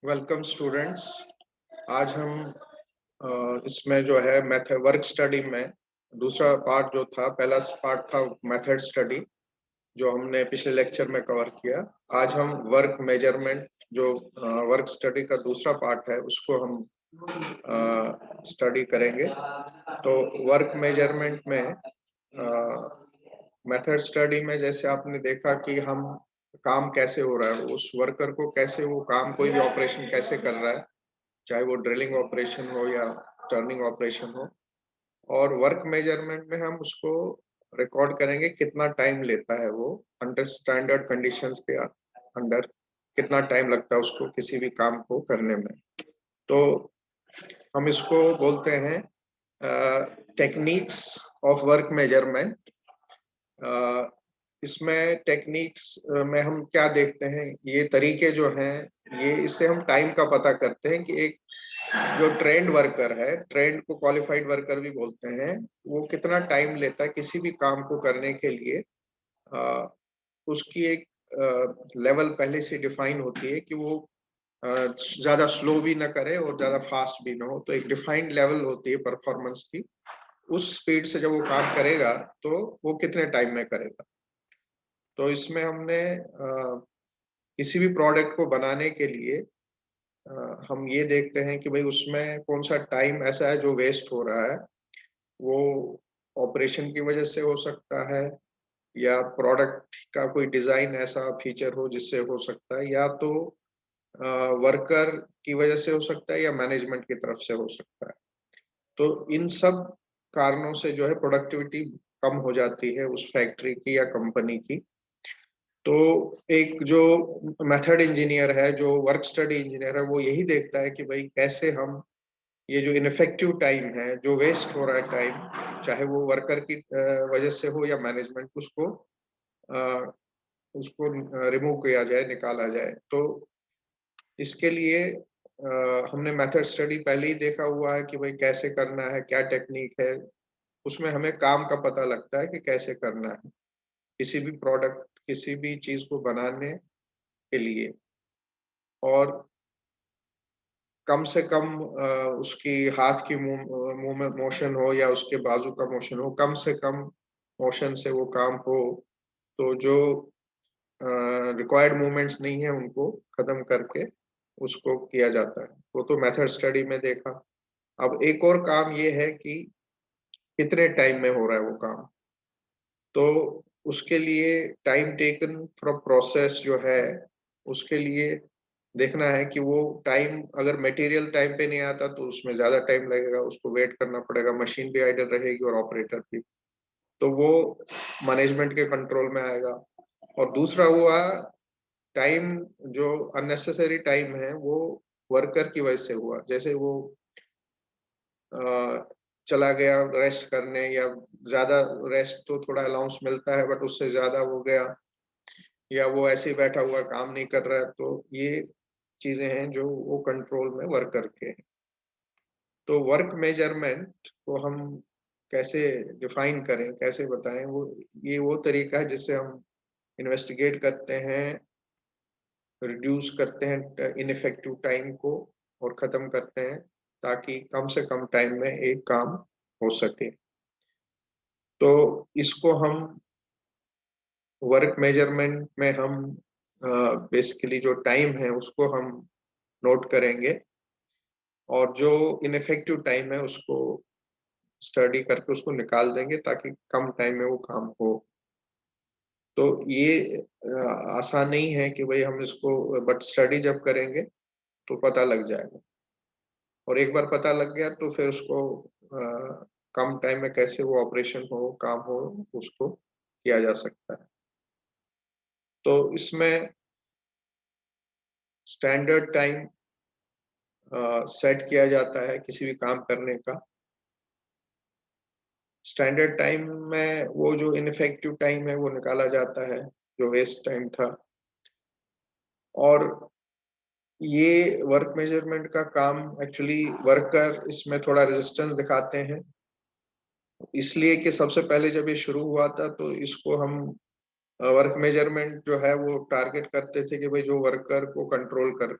Welcome students. आज हम इसमें जो है मेथड वर्क स्टडी में दूसरा पार्ट जो था, पहला पार्ट था मेथड स्टडी जो हमने पिछले लेक्चर में कवर किया। आज हम वर्क मेजरमेंट जो वर्क स्टडी का दूसरा पार्ट है उसको हम स्टडी करेंगे। तो वर्क मेजरमेंट में मेथड स्टडी में जैसे आपने देखा कि हम काम कैसे हो रहा है, उस वर्कर को कैसे वो काम कोई भी ऑपरेशन कैसे कर रहा है, चाहे वो ड्रिलिंग ऑपरेशन हो या टर्निंग ऑपरेशन हो। और वर्क मेजरमेंट में हम उसको रिकॉर्ड करेंगे कितना टाइम लेता है वो अंडर स्टैंडर्ड कंडीशंस के अंडर, कितना टाइम लगता है उसको किसी भी काम को करने में। तो हम इसको बोलते हैं टेक्निक्स ऑफ वर्क मेजरमेंट। इसमें टेक्निक्स में हम क्या देखते हैं, ये तरीके जो हैं, ये इससे हम टाइम का पता करते हैं कि एक जो ट्रेंड वर्कर है, ट्रेंड को क्वालिफाइड वर्कर भी बोलते हैं, वो कितना टाइम लेता है किसी भी काम को करने के लिए। उसकी एक लेवल पहले से डिफाइन होती है कि वो ज्यादा स्लो भी ना करे और ज्यादा फास्ट भी ना हो। तो एक डिफाइंड लेवल होती है परफॉर्मेंस की। उस स्पीड से जब वो काम करेगा तो वो कितने टाइम में करेगा। तो इसमें हमने किसी भी प्रोडक्ट को बनाने के लिए हम ये देखते हैं कि भाई उसमें कौन सा टाइम ऐसा है जो वेस्ट हो रहा है। वो ऑपरेशन की वजह से हो सकता है, या प्रोडक्ट का कोई डिजाइन ऐसा फीचर हो जिससे हो सकता है, या तो वर्कर की वजह से हो सकता है, या मैनेजमेंट की तरफ से हो सकता है। तो इन सब कारणों से जो है प्रोडक्टिविटी कम हो जाती है उस फैक्ट्री की या कंपनी की। तो एक जो मेथड इंजीनियर है, जो वर्क स्टडी इंजीनियर है, वो यही देखता है कि भाई कैसे हम ये जो इनफेक्टिव टाइम है, जो वेस्ट हो रहा है टाइम, चाहे वो वर्कर की वजह से हो या मैनेजमेंट, उसको रिमूव किया जाए, निकाला जाए। तो इसके लिए हमने मेथड स्टडी पहले ही देखा हुआ है कि भाई कैसे करना है, क्या टेक्निक है। उसमें हमें काम का पता लगता है कि कैसे करना है किसी भी प्रोडक्ट, किसी भी चीज को बनाने के लिए। और कम से कम उसकी हाथ की मुंह में मोशन हो या उसके बाजू का मोशन हो, कम से कम मोशन से वो काम हो। तो जो रिक्वायर्ड मूवमेंट्स नहीं है उनको खत्म करके उसको किया जाता है। वो तो मेथड स्टडी में देखा। अब एक और काम ये है कि कितने टाइम में हो रहा है वो काम। तो उसके लिए टाइम टेकन फ्रॉम प्रोसेस जो है, उसके लिए देखना है कि वो टाइम अगर मटेरियल टाइम पे नहीं आता तो उसमें ज्यादा टाइम लगेगा, उसको वेट करना पड़ेगा, मशीन भी आइडल रहेगी और ऑपरेटर भी। तो वो मैनेजमेंट के कंट्रोल में आएगा। और दूसरा हुआ टाइम, जो अननेसेसरी टाइम है वो वर्कर की वजह से हुआ। जैसे वो चला गया रेस्ट करने, या ज्यादा रेस्ट तो थोड़ा अलाउंस मिलता है बट उससे ज्यादा हो गया, या वो ऐसे ही बैठा हुआ काम नहीं कर रहा है। तो ये चीजें हैं जो वो कंट्रोल में वर्कर के हैं। तो वर्क मेजरमेंट को हम कैसे डिफाइन करें, कैसे बताएं, वो तरीका है जिससे हम इन्वेस्टिगेट करते हैं, रिड्यूस करते हैं इनफेक्टिव टाइम को और खत्म करते हैं, ताकि कम से कम टाइम में एक काम हो सके। तो इसको हम वर्क मेजरमेंट में हम बेसिकली जो टाइम है उसको हम नोट करेंगे, और जो इनफेक्टिव टाइम है उसको स्टडी करके उसको निकाल देंगे ताकि कम टाइम में वो काम हो। तो ये आसान नहीं है कि भाई हम इसको, बट स्टडी जब करेंगे तो पता लग जाएगा। और एक बार पता लग गया तो फिर उसको कम टाइम में कैसे वो ऑपरेशन हो, काम हो, उसको किया जा सकता है। तो इसमें स्टैंडर्ड टाइम सेट किया जाता है किसी भी काम करने का। स्टैंडर्ड टाइम में वो जो इनफेक्टिव टाइम है वो निकाला जाता है, जो वेस्ट टाइम था। और ये वर्क मेजरमेंट का काम एक्चुअली वर्कर इसमें थोड़ा रेजिस्टेंस दिखाते हैं, इसलिए कि सबसे पहले जब ये शुरू हुआ था तो इसको हम वर्क मेजरमेंट जो है वो टारगेट करते थे कि भाई जो वर्कर को कंट्रोल कर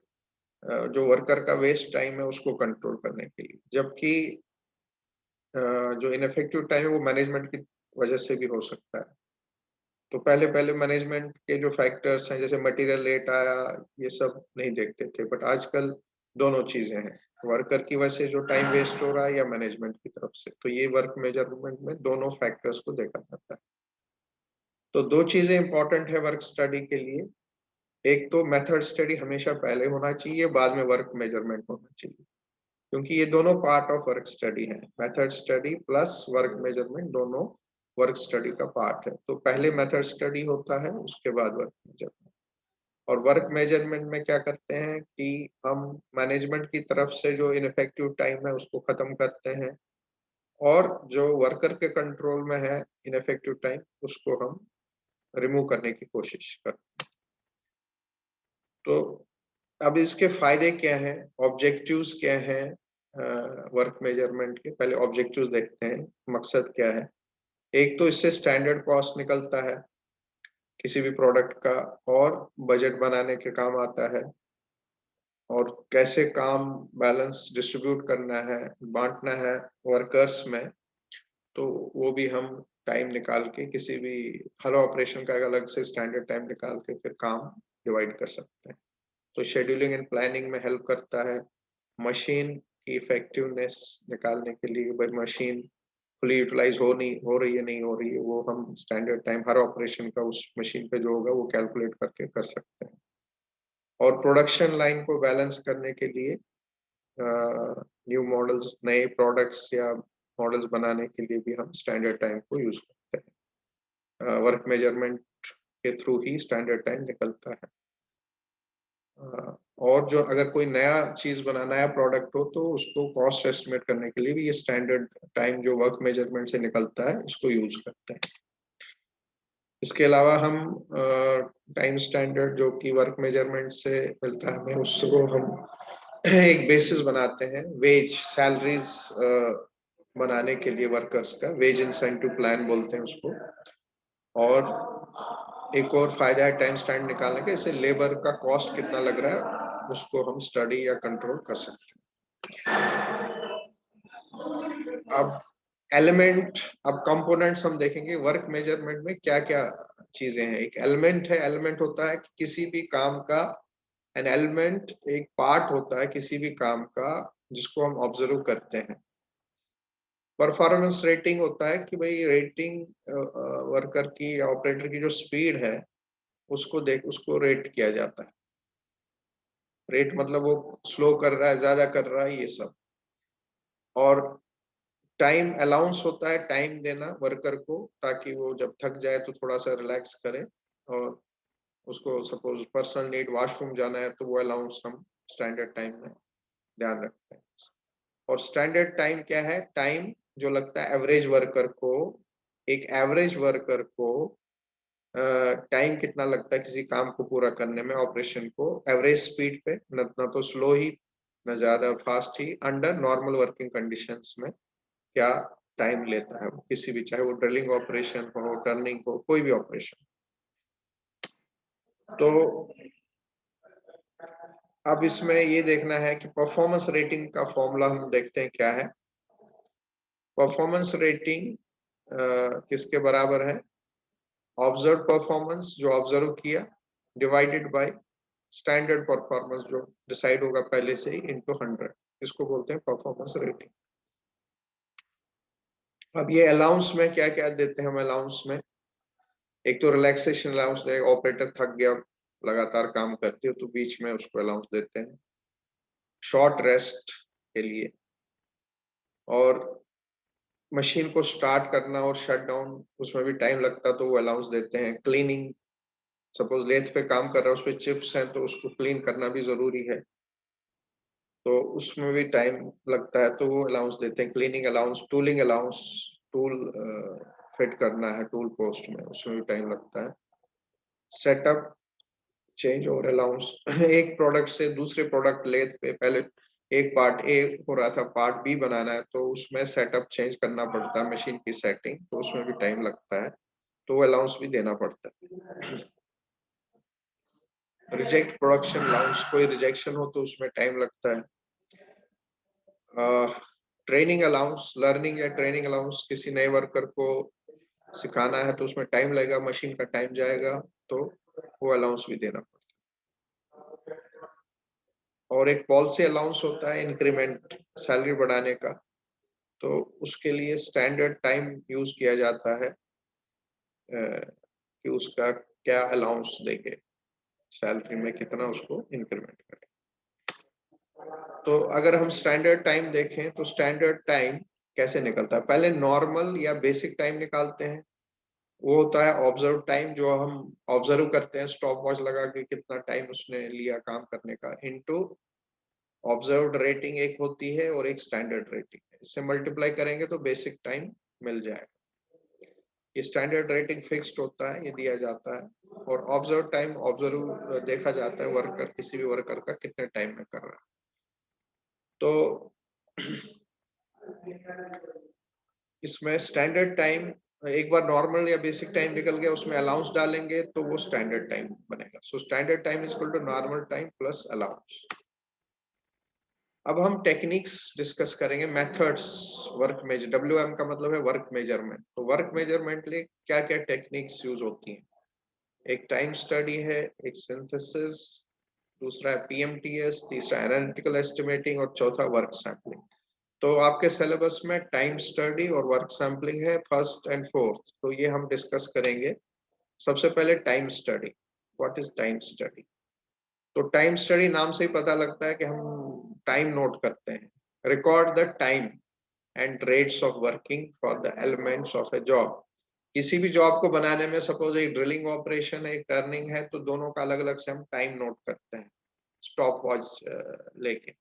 जो वर्कर का वेस्ट टाइम है उसको कंट्रोल करने के लिए, जबकि जो इनफेक्टिव टाइम है वो मैनेजमेंट की वजह से भी हो सकता है। तो पहले मैनेजमेंट के जो फैक्टर्स हैं जैसे मटेरियल लेट आया, ये सब नहीं देखते थे, बट आजकल दोनों चीजें हैं, वर्कर की वजह से जो टाइम वेस्ट हो रहा है या मैनेजमेंट की तरफ से। तो ये वर्क मेजरमेंट में दोनों फैक्टर्स को देखा जाता है। तो दो चीजें इंपॉर्टेंट है वर्क स्टडी के लिए। एक तो मेथड स्टडी हमेशा पहले होना चाहिए, बाद में वर्क मेजरमेंट होना चाहिए, क्योंकि ये दोनों पार्ट ऑफ वर्क स्टडी है। Method study plus work measurement दोनों वर्क स्टडी का पार्ट है। तो पहले मेथड स्टडी होता है, उसके बाद वर्क मेजरमेंट। और वर्क मेजरमेंट में क्या करते हैं कि हम मैनेजमेंट की तरफ से जो इनफेक्टिव टाइम है उसको खत्म करते हैं, और जो वर्कर के कंट्रोल में है इनफेक्टिव टाइम उसको हम रिमूव करने की कोशिश करते हैं। तो अब इसके फायदे क्या हैं, ऑब्जेक्टिव्स क्या हैं वर्क मेजरमेंट के? पहले ऑब्जेक्टिव्स देखते हैं, मकसद क्या है। एक तो इससे स्टैंडर्ड कॉस्ट निकलता है किसी भी प्रोडक्ट का, और बजट बनाने के काम आता है, और कैसे काम बैलेंस डिस्ट्रीब्यूट करना है, बांटना है वर्कर्स में, तो वो भी हम टाइम निकाल के किसी भी हर ऑपरेशन का एक अलग से स्टैंडर्ड टाइम निकाल के फिर काम डिवाइड कर सकते हैं। तो शेड्यूलिंग एंड प्लानिंग में हेल्प करता है। मशीन की इफेक्टिवनेस निकालने के लिए, भाई मशीन फुली यूटिलाइज हो रही है नहीं हो रही है, वो हम स्टैंडर्ड टाइम हर ऑपरेशन का उस मशीन पे जो होगा वो कैलकुलेट करके कर सकते हैं। और प्रोडक्शन लाइन को बैलेंस करने के लिए न्यू मॉडल्स, नए प्रोडक्ट्स या मॉडल्स बनाने के लिए भी हम स्टैंडर्ड टाइम को यूज करते हैं। वर्क मेजरमेंट के थ्रू ही स्टैंडर्ड टाइम निकलता है। और जो अगर कोई नया चीज बना, नया प्रोडक्ट हो, तो उसको कॉस्ट एस्टिमेट करने के लिए भी ये स्टैंडर्ड टाइम जो वर्क मेजरमेंट से निकलता है इसको यूज करते हैं। इसके अलावा हम टाइम स्टैंडर्ड जो कि वर्क मेजरमेंट से मिलता है हमें, उसको हम एक बेसिस बनाते हैं वेज सैलरीज बनाने के लिए। वर्कर्स का वेज इंसेंटिव प्लान बोलते हैं उसको। और एक और फायदा है टाइम स्टैंड निकालने का, इससे लेबर का कॉस्ट कितना लग रहा है उसको हम स्टडी या कंट्रोल कर सकते हैं। अब एलिमेंट, अब कंपोनेंट्स हम देखेंगे वर्क मेजरमेंट में क्या क्या चीजें हैं। एक एलिमेंट है, एलिमेंट होता है कि किसी भी काम का, एन एलिमेंट एक पार्ट होता है किसी भी काम का जिसको हम ऑब्जर्व करते हैं। परफॉर्मेंस रेटिंग होता है कि भाई रेटिंग वर्कर की या ऑपरेटर की जो स्पीड है उसको रेट किया जाता है। रेट मतलब वो स्लो कर रहा है, ज्यादा कर रहा है, ये सब। और टाइम अलाउंस होता है, टाइम देना वर्कर को ताकि वो जब थक जाए तो थोड़ा सा रिलैक्स करे, और उसको सपोज पर्सनल नीड वॉशरूम जाना है तो वो अलाउंस हम स्टैंडर्ड टाइम में ध्यान रखते हैं। और स्टैंडर्ड टाइम क्या है? टाइम जो लगता है एवरेज वर्कर को, एक एवरेज वर्कर को टाइम कितना लगता है किसी काम को पूरा करने में, ऑपरेशन को एवरेज स्पीड पे, न तो स्लो ही न ज्यादा फास्ट ही, अंडर नॉर्मल वर्किंग कंडीशंस में क्या टाइम लेता है वो किसी भी, चाहे वो ड्रिलिंग ऑपरेशन हो, टर्निंग हो, कोई भी ऑपरेशन। तो अब इसमें ये देखना है कि परफॉर्मेंस रेटिंग का फॉर्मूला हम देखते हैं क्या है। परफॉर्मेंस रेटिंग किसके बराबर है? ऑब्जर्व परफॉर्मेंस, जो ऑब्जर्व किया, डिवाइडेड बाय स्टैंडर्ड परफॉर्मेंस जो डिसाइड होगा पहले से ही, इनटू 100। इसको बोलते हैं परफॉर्मेंस रेटिंग। अब ये अलाउंस में क्या क्या देते हैं हम? अलाउंस में एक तो रिलैक्सेशन अलाउंस देगा, ऑपरेटर थक गया लगातार काम करते हो तो बीच में उसको अलाउंस देते हैं। शॉर्ट रेस्ट के लिए, और मशीन को स्टार्ट करना और शट डाउन उसमें भी टाइम लगता तो वो अलाउंस देते हैं। क्लीनिंग, सपोज लेथ पे काम कर रहा है, उस पर चिप्स हैं तो उसको क्लीन करना भी जरूरी है, तो उसमें भी टाइम लगता है तो वो अलाउंस देते हैं। Cleaning allowance, tooling allowance, tool fit करना है टूल पोस्ट में, उसमें भी टाइम लगता है। सेटअप चेंज ओवर अलाउंस एक प्रोडक्ट से दूसरे प्रोडक्ट लेथ पे, पहले एक पार्ट ए हो रहा था, पार्ट बी बनाना है तो उसमें सेटअप चेंज करना पड़ता है, मशीन की सेटिंग, तो उसमें भी टाइम लगता है, तो वो अलाउंस भी देना पड़ता है। रिजेक्ट प्रोडक्शन अलाउंस, कोई रिजेक्शन हो तो उसमें टाइम लगता है। ट्रेनिंग अलाउंस, लर्निंग या ट्रेनिंग अलाउंस, किसी नए वर्कर को सिखाना है तो उसमें टाइम लगेगा, मशीन का टाइम जाएगा, तो वो अलाउंस भी देना पड़ता है। और एक पॉलिसी अलाउंस होता है इंक्रीमेंट, सैलरी बढ़ाने का, तो उसके लिए स्टैंडर्ड टाइम यूज किया जाता है कि उसका क्या अलाउंस देंगे, सैलरी में कितना उसको इंक्रीमेंट करें। तो अगर हम स्टैंडर्ड टाइम देखें तो स्टैंडर्ड टाइम कैसे निकलता है, पहले नॉर्मल या बेसिक टाइम निकालते हैं। वो होता है ऑब्जर्व टाइम, जो हम ऑब्जर्व करते हैं स्टॉप वॉच लगा के कितना टाइम उसने लिया काम करने का, इनटू ऑब्जर्व्ड रेटिंग एक होती है और एक स्टैंडर्ड रेटिंग है, इससे मल्टीप्लाई करेंगे तो बेसिक टाइम मिल जाएगा। ये स्टैंडर्ड रेटिंग फिक्स्ड होता है, ये दिया जाता है। और ऑब्जर्व टाइम, ऑब्जर्व देखा जाता है वर्कर, किसी भी वर्कर का कितने टाइम में कर रहा है। तो इसमें स्टैंडर्ड टाइम, एक बार नॉर्मल या बेसिक टाइम निकल गया, उसमें अलाउंस डालेंगे तो वो स्टैंडर्ड टाइम बनेगा। So standard time is equal to normal time plus allowance. अब हम टेक्निक्स डिस्कस करेंगे, मेथड्स, वर्क मेजर, डब्ल्यूएम का मतलब है वर्क मेजरमेंट। तो वर्क मेजरमेंट लिए क्या क्या टेक्निक्स यूज होती हैं? एक टाइम स्टडी है, एक सिंथेसिस, दूसरा है पीएमटीएस, तीसरा एनालिटिकल एस्टिमेटिंग और चौथा वर्क सैंपलिंग। तो आपके सिलेबस में टाइम स्टडी और वर्क सैंपलिंग है, फर्स्ट एंड फोर्थ, तो ये हम डिस्कस करेंगे। सबसे पहले time study. What is time study? तो टाइम स्टडी नाम से ही पता लगता है कि हम टाइम नोट करते हैं, record the time and rates of working for the elements of A job. किसी भी जॉब को बनाने में सपोज एक ड्रिलिंग ऑपरेशन है, एक टर्निंग है, तो दोनों का अलग अलग से हम टाइम नोट करते हैं स्टॉप वॉच लेके।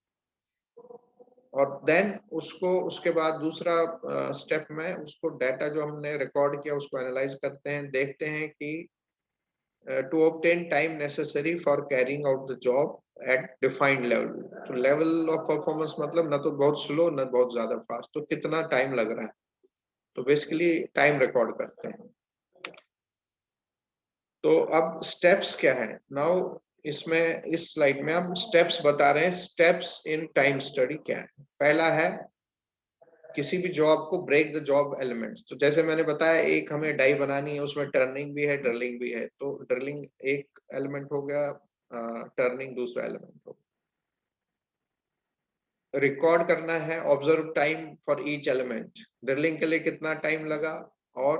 और देन उसको, उसके बाद दूसरा स्टेप में उसको डाटा जो हमने रिकॉर्ड किया उसको एनालाइज करते हैं, देखते हैं कि to obtain time necessary for carrying out the job at defined level। तो लेवल ऑफ परफॉर्मेंस मतलब ना तो बहुत स्लो ना बहुत ज्यादा फास्ट, तो कितना टाइम लग रहा है, तो बेसिकली टाइम रिकॉर्ड करते हैं। तो अब स्टेप्स क्या है नाउ, इसमें इस स्लाइड में हम स्टेप्स बता रहे हैं। स्टेप्स इन टाइम स्टडी क्या है? पहला है किसी भी जॉब को ब्रेक द जॉब एलिमेंट्स। तो जैसे मैंने बताया, एक हमें डाई बनानी है, उसमें टर्निंग भी है ड्रिलिंग भी है, तो ड्रिलिंग एक एलिमेंट हो गया, टर्निंग दूसरा एलिमेंट हो गया। रिकॉर्ड करना है observe time for each element, drilling के लिए कितना टाइम लगा और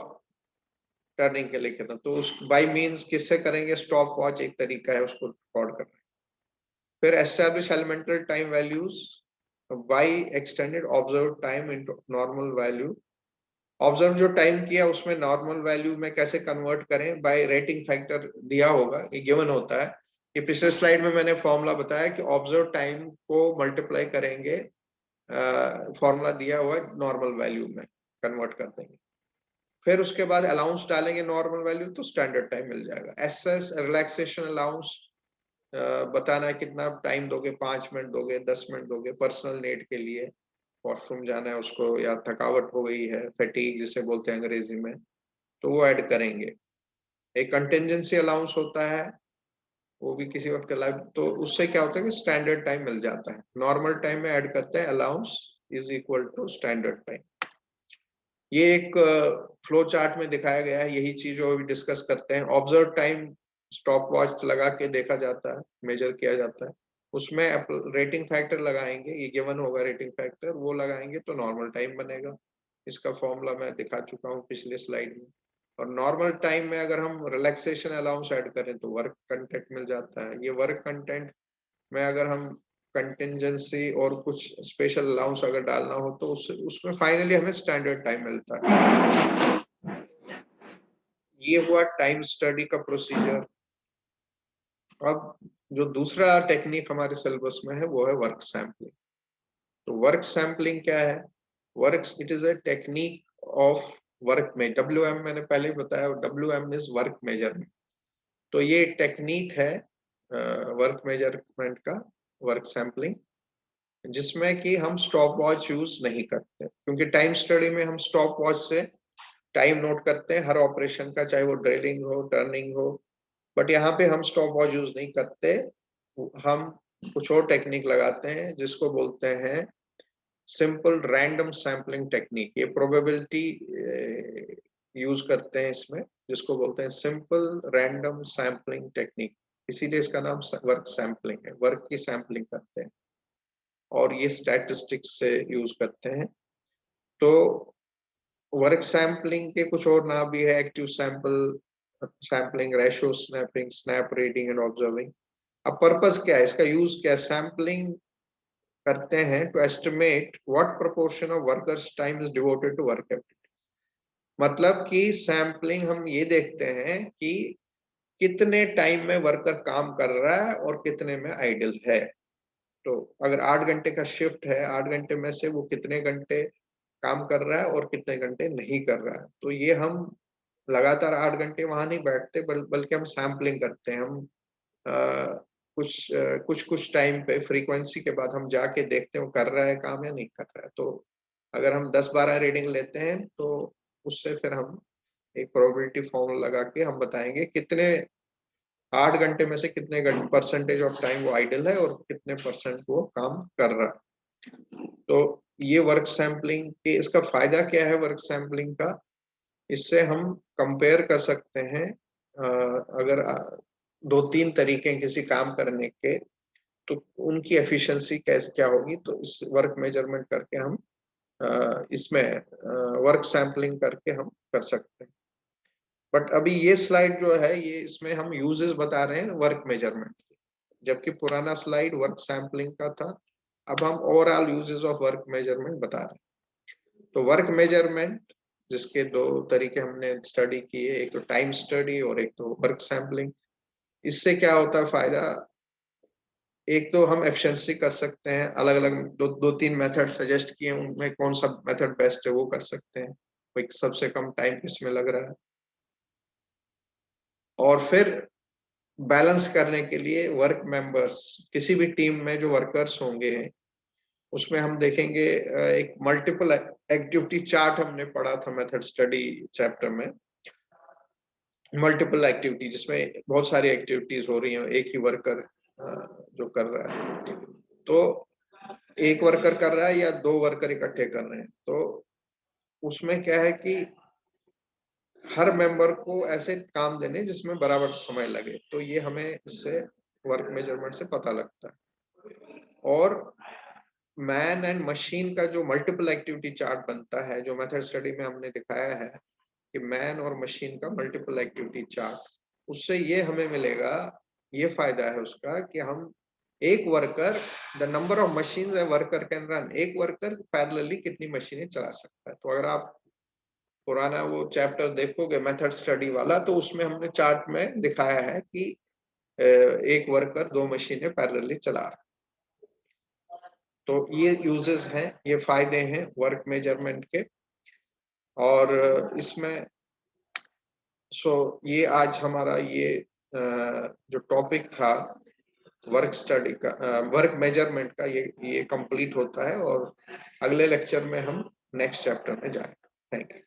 टर्निंग के लिए कितना, तो उस बाय मींस किससे करेंगे, स्टॉप वॉच एक तरीका है उसको रिकॉर्ड करना है। फिर establish elemental time values by extended observe time into normal value. Observe जो टाइम किया उसमें नॉर्मल वैल्यू में कैसे कन्वर्ट करें, बाय रेटिंग फैक्टर दिया होगा, ये गिवन होता है। कि पिछले स्लाइड में मैंने फॉर्मूला बताया कि ऑब्जर्व टाइम को मल्टीप्लाई करेंगे, फॉर्मूला दिया हुआ नॉर्मल वैल्यू में कन्वर्ट कर देंगे। फिर उसके बाद अलाउंस डालेंगे नॉर्मल वैल्यू, तो स्टैंडर्ड टाइम मिल जाएगा। एसएस रिलैक्सेशन अलाउंस बताना है कितना टाइम दोगे, 5 मिनट दोगे, 10 मिनट दोगे, पर्सनल नीड के लिए, वॉशरूम जाना है उसको, या थकावट हो गई है, फैटीग जिसे बोलते हैं अंग्रेजी में, तो वो ऐड करेंगे। एक कंटिजेंसी अलाउंस होता है, वो भी किसी वक्त लाइव, तो उससे क्या होता है कि स्टैंडर्ड टाइम मिल जाता है। नॉर्मल टाइम में ऐड करते हैं allowance is equal to standard time. ये एक फ्लो चार्ट में दिखाया गया है, यही चीज जो अभी डिस्कस करते हैं। ऑब्जर्व टाइम स्टॉप वॉच लगा के देखा जाता है, मेजर किया जाता है, उसमें रेटिंग फैक्टर लगाएंगे, ये गिवन होगा रेटिंग फैक्टर, वो लगाएंगे तो नॉर्मल टाइम बनेगा। इसका फॉर्मूला मैं दिखा चुका हूँ पिछले स्लाइड में। और नॉर्मल टाइम में अगर हम रिलैक्सेशन अलाउंस ऐड करें तो वर्क कंटेंट मिल जाता है। ये वर्क कंटेंट में अगर हम कंटिजेंसी और कुछ स्पेशल अलाउंस अगर डालना हो तो उसमें फाइनली हमें स्टैंडर्ड टाइम मिलता है। ये हुआ टाइम स्टडी का प्रोसीजर। अब जो दूसरा टेक्निक हमारे सिलेबस में है वो है वर्क सैंपलिंग। तो वर्क सैंपलिंग क्या है? Work, it is a technique of work में, डब्ल्यूएम मैंने पहले ही बताया, डब्ल्यूएम इज वर्क मेजरमेंट। तो ये टेक्निक है वर्क मेजरमेंट का, वर्क सैंपलिंग, जिसमें कि हम स्टॉप वॉच यूज नहीं करते, क्योंकि टाइम स्टडी में हम स्टॉप वॉच से टाइम नोट करते हैं हर ऑपरेशन का, चाहे वो ड्रिलिंग हो, टर्निंग हो, बट यहाँ पे हम स्टॉप वॉच यूज नहीं करते, हम कुछ और टेक्निक लगाते हैं जिसको बोलते हैं सिंपल रैंडम सैम्पलिंग टेक्निक। ये प्रोबेबिलिटी यूज करते हैं इसमें, जिसको बोलते हैं सिंपल रैंडम सैम्पलिंग टेक्निक। इसीलिए इसका नाम वर्क सैम्पलिंग है, वर्क की सैम्पलिंग करते हैं और ये स्टैटिस्टिक्स से यूज करते हैं। तो वर्क सैम्पलिंग के कुछ और नाम भी है, active sample sampling, ratio snapping, snap reading and observing. अब पर्पस क्या है इसका, यूज क्या है? सैम्पलिंग करते हैं to estimate what proportion of workers time is devoted to work activity. मतलब कि सैम्पलिंग हम ये देखते हैं कि कितने टाइम में वर्कर काम कर रहा है और कितने में आइडल है। तो अगर 8 घंटे का शिफ्ट है, 8 घंटे में से वो कितने घंटे काम कर रहा है और कितने घंटे नहीं कर रहा है। तो ये हम लगातार 8 घंटे वहां नहीं बैठते, बल्कि हम सैम्पलिंग करते हैं। हम कुछ टाइम पे फ्रीक्वेंसी के बाद हम जाके देखते हैं वो कर रहा है काम या नहीं कर रहा है। तो अगर हम 10-12 रीडिंग लेते हैं तो उससे फिर हम एक प्रोबेबिलिटी फॉर्मूला लगा के हम बताएंगे कितने 8 घंटे में से कितने परसेंटेज ऑफ टाइम वो आइडल है और कितने परसेंट वो काम कर रहा है। तो ये वर्क सैम्पलिंग के इसका फायदा क्या है वर्क सैम्पलिंग का? इससे हम कंपेयर कर सकते हैं अगर 2-3 तरीके हैं किसी काम करने के, तो उनकी एफिशिएंसी कैसे क्या होगी। तो इस वर्क मेजरमेंट करके हम इसमें वर्क सैम्पलिंग करके हम कर सकते हैं। बट अभी ये स्लाइड जो है ये इसमें हम यूजेस बता रहे हैं वर्क मेजरमेंट के, जबकि पुराना स्लाइड वर्क सैम्पलिंग का था। अब हम overall uses of work measurement बता रहे हैं। तो वर्क मेजरमेंट जिसके 2 तरीके हमने स्टडी किए, एक तो टाइम स्टडी और एक तो वर्क सैम्पलिंग। इससे क्या होता है फायदा? एक तो हम एफिशिएंसी कर सकते हैं, अलग अलग 2-3 मेथड सजेस्ट किए, उनमें कौन सा मेथड बेस्ट है वो कर सकते हैं, कोई सबसे कम टाइम किसमें लग रहा है। और फिर बैलेंस करने के लिए वर्क मेंबर्स, किसी भी टीम में जो वर्कर्स होंगे उसमें हम देखेंगे एक मल्टीपल एक्टिविटी चार्ट हमने पढ़ा था मेथड स्टडी चैप्टर में। मल्टीपल एक्टिविटी जिसमें बहुत सारी एक्टिविटीज हो रही हैं, एक ही वर्कर जो कर रहा है। तो एक वर्कर कर रहा है या 2 वर्कर इकट्ठे कर रहे हैं, तो उसमें क्या है कि हर मेंबर को ऐसे काम देने जिसमें बराबर समय लगे। तो ये हमें इससे वर्क मेजरमेंट से पता लगता है। और मैन एंड मशीन का जो मल्टीपल एक्टिविटी चार्ट बनता है, जो मेथड स्टडी में हमने दिखाया है कि मैन और मशीन का मल्टीपल एक्टिविटी चार्ट, उससे ये हमें मिलेगा, ये फायदा है उसका कि हम एक worker, the number of machine worker can run, एक वर्कर पैरेलली कितनी मशीनें चला सकता है। तो अगर आप पुराना वो चैप्टर देखोगे मेथड स्टडी वाला, तो उसमें हमने चार्ट में दिखाया है कि एक वर्कर 2 मशीनें पैरेलली चला रहा है। तो ये यूजेस हैं, ये फायदे हैं वर्क मेजरमेंट के। और इसमें ये आज हमारा ये जो टॉपिक था वर्क स्टडी का, वर्क मेजरमेंट का, ये कंप्लीट होता है। और अगले लेक्चर में हम नेक्स्ट चैप्टर में जाएंगे। Thank you.